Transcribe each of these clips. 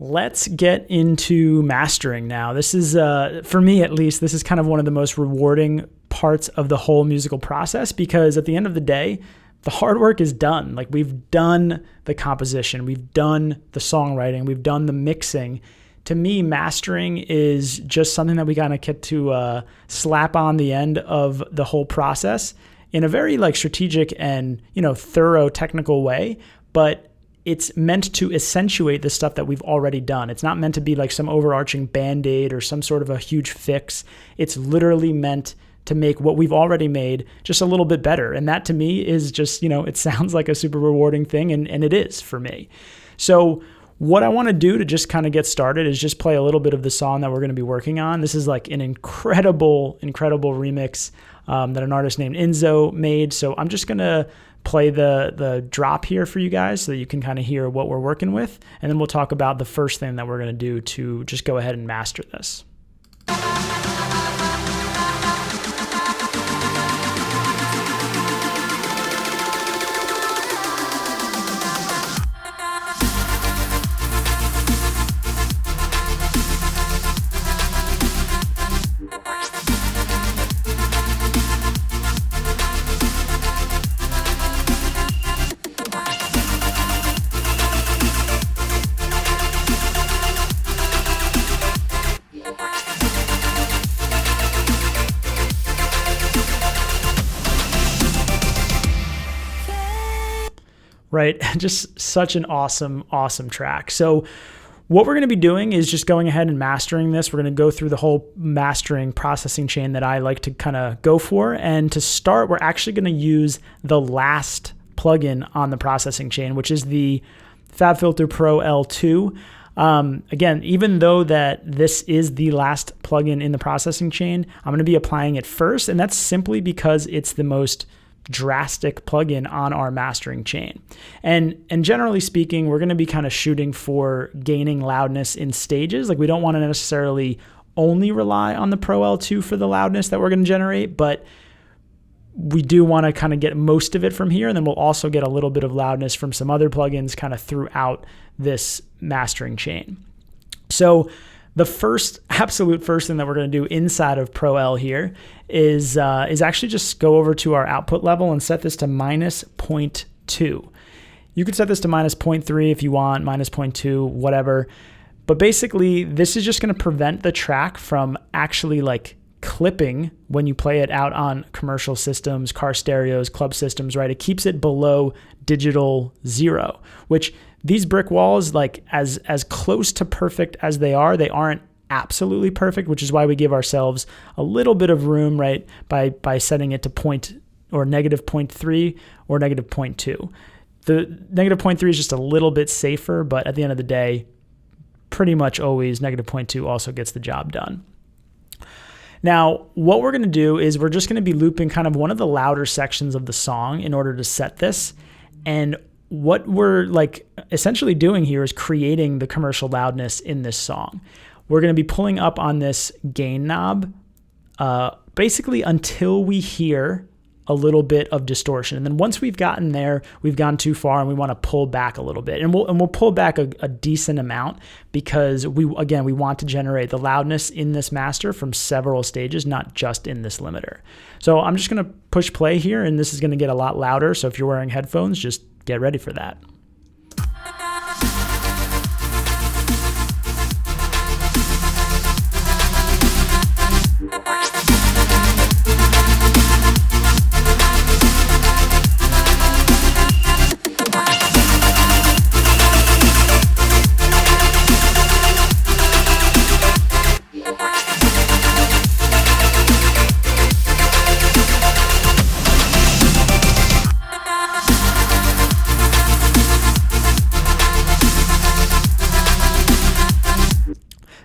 let's get into mastering now. This is, for me at least, this is kind of one of the most rewarding parts of the whole musical process, because at the end of the day, the hard work is done. Like, we've done the composition, we've done the songwriting, we've done the mixing. To me, mastering is just something that we kind of get to slap on the end of the whole process in a very like strategic and, thorough technical way, but it's meant to accentuate the stuff that we've already done. It's not meant to be like some overarching band-aid or some sort of a huge fix. It's literally meant to make what we've already made just a little bit better. And that to me is just, it sounds like a super rewarding thing, and it is for me. So what I want to do to just kind of get started is just play a little bit of the song that we're going to be working on. This is like an incredible remix that an artist named Enzo made. So I'm just going to play the drop here for you guys so that you can kind of hear what we're working with. And then we'll talk about the first thing that we're going to do to just go ahead and master this. Right? Just such an awesome track. So what we're going to be doing is just going ahead and mastering this. We're going to go through the whole mastering processing chain that I like to kind of go for. And to start, we're actually going to use the last plugin on the processing chain, which is the FabFilter Pro L2. Again, even though that this is the last plugin in the processing chain, I'm going to be applying it first. And that's simply because it's the most drastic plugin on our mastering chain. And generally speaking, we're going to be kind of shooting for gaining loudness in stages. Like, we don't want to necessarily only rely on the Pro L2 for the loudness that we're going to generate, but we do want to kind of get most of it from here. And then we'll also get a little bit of loudness from some other plugins kind of throughout this mastering chain. So the absolute first thing that we're going to do inside of Pro L here is actually just go over to our output level and set this to -0.2. You could set this to -0.3 if you want, -0.2, whatever. But basically, this is just going to prevent the track from actually like clipping when you play it out on commercial systems, car stereos, club systems, right? It keeps it below digital 0, which these brick walls, like as close to perfect as they aren't absolutely perfect, which is why we give ourselves a little bit of room, right, by setting it to -0.3 or -0.2. The -0.3 is just a little bit safer, but at the end of the day, pretty much always -0.2 also gets the job done. Now, what we're going to do is we're just going to be looping kind of one of the louder sections of the song in order to set this. And what we're like essentially doing here is creating the commercial loudness in this song. We're going to be pulling up on this gain knob basically until we hear a little bit of distortion. And then once we've gotten there, we've gone too far and we want to pull back a little bit. And we'll pull back a decent amount because we want to generate the loudness in this master from several stages, not just in this limiter. So I'm just going to push play here, and this is going to get a lot louder. So if you're wearing headphones, just get ready for that.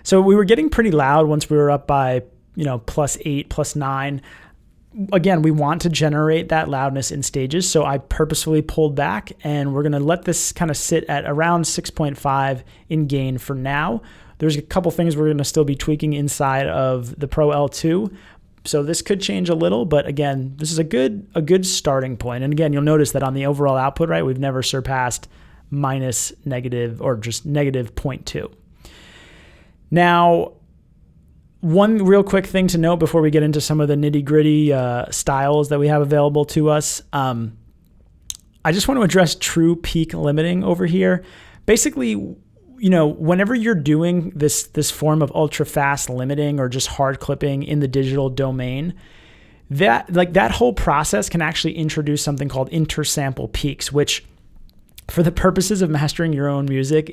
So we were getting pretty loud once we were up by, +8, +9. Again, we want to generate that loudness in stages. So I purposefully pulled back, and we're going to let this kind of sit at around 6.5 in gain for now. There's a couple things we're going to still be tweaking inside of the Pro L2. So this could change a little, but again, this is a good starting point. And again, you'll notice that on the overall output, right, we've never surpassed -, or just -0.2. Now, one real quick thing to note before we get into some of the nitty gritty styles that we have available to us. I just want to address true peak limiting over here. Basically, whenever you're doing this form of ultra fast limiting or just hard clipping in the digital domain, that whole process can actually introduce something called intersample peaks, which for the purposes of mastering your own music,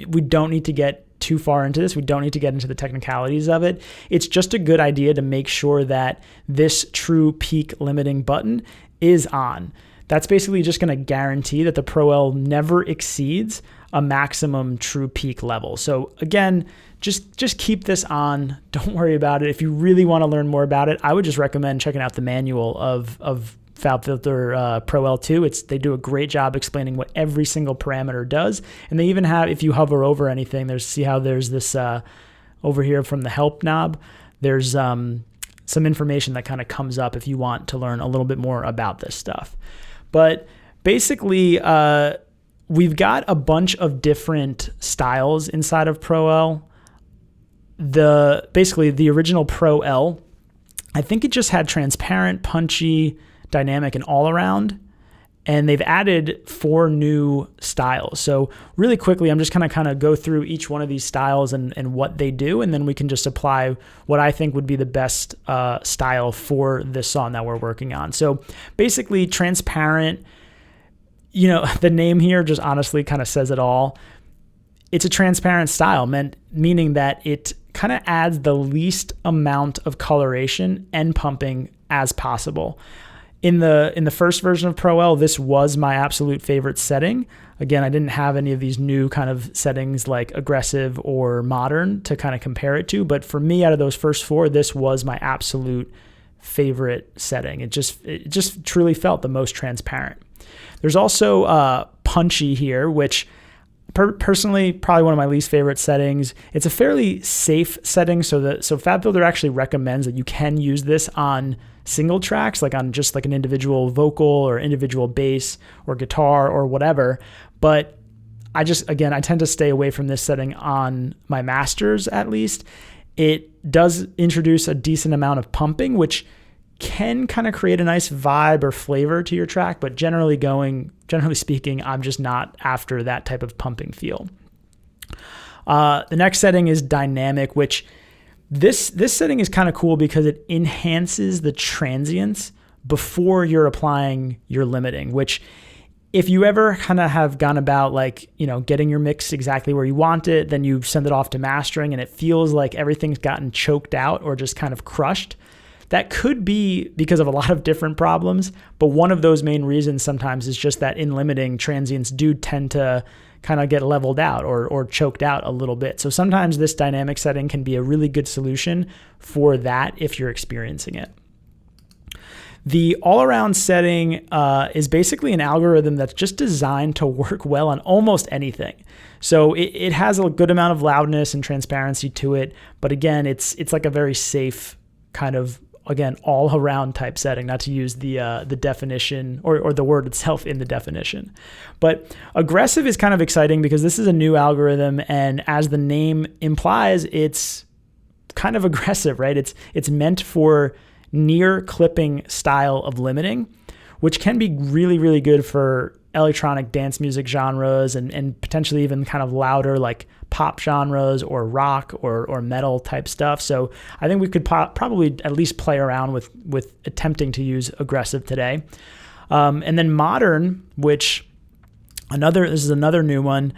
we don't need to get too far into this. We don't need to get into the technicalities of it. It's just a good idea to make sure that this true peak limiting button is on. That's basically just going to guarantee that the Pro L never exceeds a maximum true peak level. So again, just keep this on. Don't worry about it. If you really want to learn more about it, I would just recommend checking out the manual of FabFilter Pro L2. They do a great job explaining what every single parameter does. And they even have, if you hover over anything, there's this over here from the help knob, there's some information that kind of comes up if you want to learn a little bit more about this stuff. But basically, we've got a bunch of different styles inside of Pro L. Basically the original Pro L, I think it just had transparent, punchy, dynamic, and all around. And they've added 4 new styles. So really quickly, I'm just going to kind of go through each one of these styles and what they do. And then we can just apply what I think would be the best style for this song that we're working on. So basically transparent, the name here just honestly kind of says it all. It's a transparent style, meaning that it kind of adds the least amount of coloration and pumping as possible. In the first version of Pro L, this was my absolute favorite setting. Again, I didn't have any of these new kind of settings like aggressive or modern to kind of compare it to. But for me, out of those first 4, this was my absolute favorite setting. It just truly felt the most transparent. There's also punchy here, which personally probably one of my least favorite settings. It's a fairly safe setting, so FabFilter actually recommends that you can use this on single tracks, like on just like an individual vocal or individual bass or guitar or whatever. But I tend to stay away from this setting on my masters at least. It does introduce a decent amount of pumping, which can kind of create a nice vibe or flavor to your track, but generally speaking, I'm just not after that type of pumping feel. The next setting is dynamic, which this setting is kind of cool because it enhances the transients before you're applying your limiting, which if you ever kind of have gone about getting your mix exactly where you want it, then you send it off to mastering and it feels like everything's gotten choked out or just kind of crushed. That could be because of a lot of different problems, but one of those main reasons sometimes is just that in limiting, transients do tend to kind of get leveled out or choked out a little bit. So sometimes this dynamic setting can be a really good solution for that if you're experiencing it. The all-around setting is basically an algorithm that's just designed to work well on almost anything. So it has a good amount of loudness and transparency to it, but again, it's like a very safe kind of, again, all-around type setting, not to use the definition or the word itself in the definition. But aggressive is kind of exciting because this is a new algorithm, and as the name implies, it's kind of aggressive, right? It's meant for near clipping style of limiting, which can be really, really good for electronic dance music genres and potentially even kind of louder like pop genres or rock or metal type stuff. So I think we could probably at least play around with attempting to use aggressive today. And then modern, which this is another new one.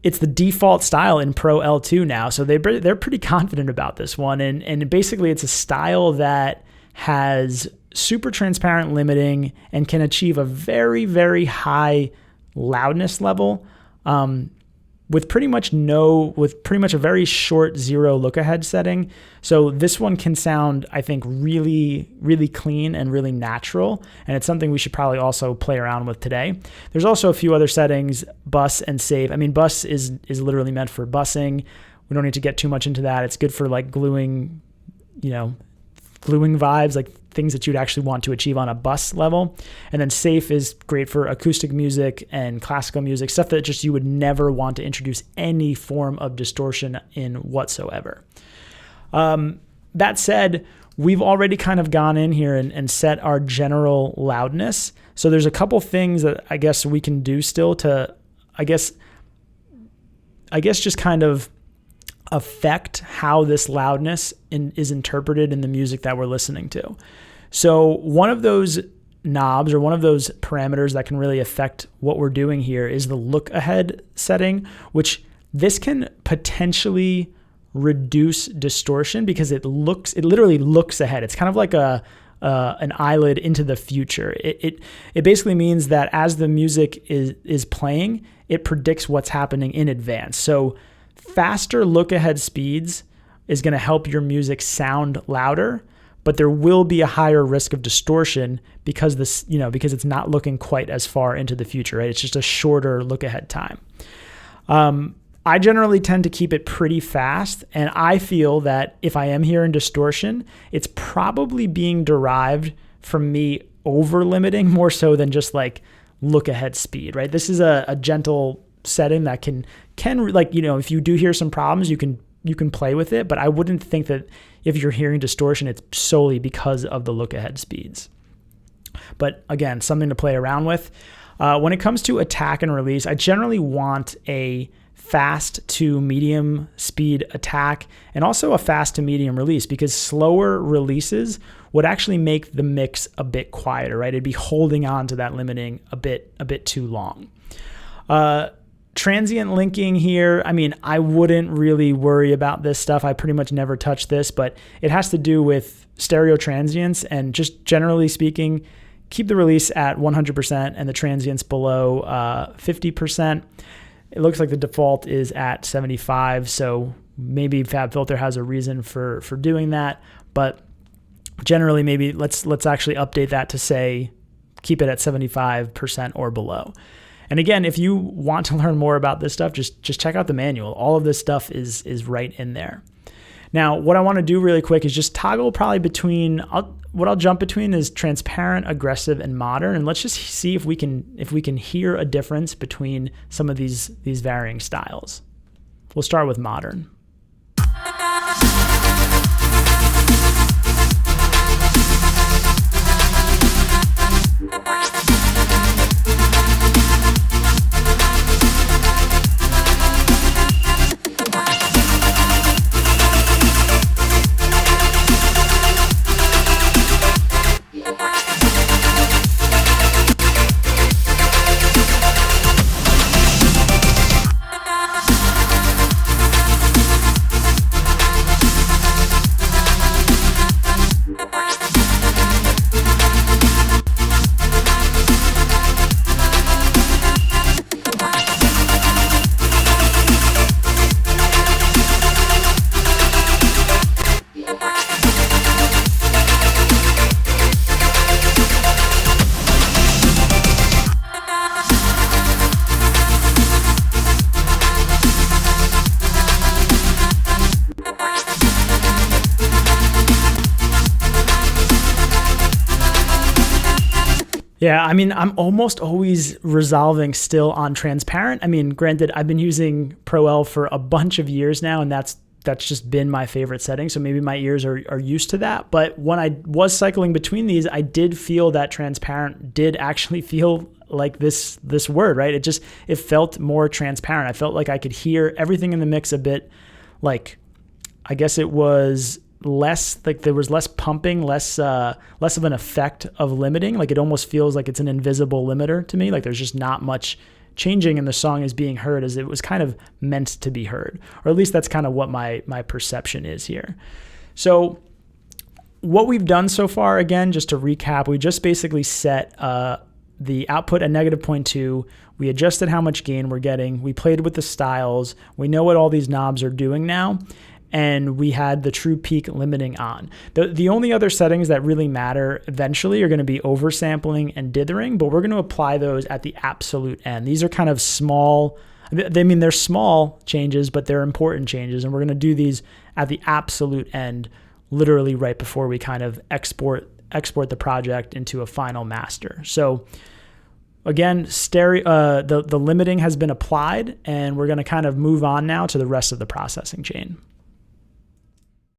It's the default style in Pro L2 now. So they're pretty confident about this one. And basically it's a style that has super transparent limiting and can achieve a very, very high loudness level with pretty much a very short 0 look ahead setting. So this one can sound, I think, really, really clean and really natural. And it's something we should probably also play around with today. There's also a few other settings, bus and save. I mean, bus is literally meant for bussing. We don't need to get too much into that. It's good for like gluing, gluing vibes, like things that you'd actually want to achieve on a bus level. And then safe is great for acoustic music and classical music, stuff that just you would never want to introduce any form of distortion in whatsoever. That said, we've already kind of gone in here and set our general loudness. So there's a couple things that I guess we can do still to, I guess just kind of affect how this loudness is interpreted in the music that we're listening to. So one of those knobs or one of those parameters that can really affect what we're doing here is the look ahead setting, which this can potentially reduce distortion because it literally looks ahead. It's kind of like an eyelid into the future. It basically means that as the music is playing, it predicts what's happening in advance. So faster look ahead speeds is going to help your music sound louder, but there will be a higher risk of distortion because because it's not looking quite as far into the future, right? It's just a shorter look ahead time. I generally tend to keep it pretty fast, and I feel that if I am hearing distortion, it's probably being derived from me over limiting more so than just like look ahead speed, right? This is a gentle setting that can like, if you do hear some problems, you can play with it, but I wouldn't think that if you're hearing distortion, it's solely because of the look ahead speeds. But again, something to play around with. When it comes to attack and release, I generally want a fast to medium speed attack and also a fast to medium release, because slower releases would actually make the mix a bit quieter, right? It'd be holding on to that limiting a bit too long. Transient linking here, I wouldn't really worry about this stuff. I pretty much never touch this, but it has to do with stereo transients, and just generally speaking, keep the release at 100% and the transients below 50%. It looks like the default is at 75, so maybe FabFilter has a reason for doing that, but generally maybe let's actually update that to say keep it at 75% or below. And again, if you want to learn more about this stuff, just check out the manual. All of this stuff is right in there. Now, what I want to do really quick is just toggle probably between, what I'll jump between is transparent, aggressive, and modern. And let's just see if we can hear a difference between some of these varying styles. We'll start with modern. Yeah, I'm almost always resolving still on transparent. Granted, I've been using Pro L for a bunch of years now, and that's just been my favorite setting. So maybe my ears are used to that. But when I was cycling between these, I did feel that transparent did actually feel like this word, right? It felt more transparent. I felt like I could hear everything in the mix a bit, like, I guess it was less, like there was less pumping, less of an effect of limiting. Like it almost feels like it's an invisible limiter to me. Like there's just not much changing and the song is being heard as it was kind of meant to be heard, or at least that's kind of what my perception is here. So what we've done so far, again, just to recap, we just basically set the output at -0.2. We adjusted how much gain we're getting. We played with the styles. We know what all these knobs are doing now. And we had the true peak limiting on. The only other settings that really matter eventually are going to be oversampling and dithering, but we're going to apply those at the absolute end. These are kind of small, they're small changes, but they're important changes, and we're going to do these at the absolute end literally right before we kind of export the project into a final master. So again, the limiting has been applied, and we're going to kind of move on now to the rest of the processing chain.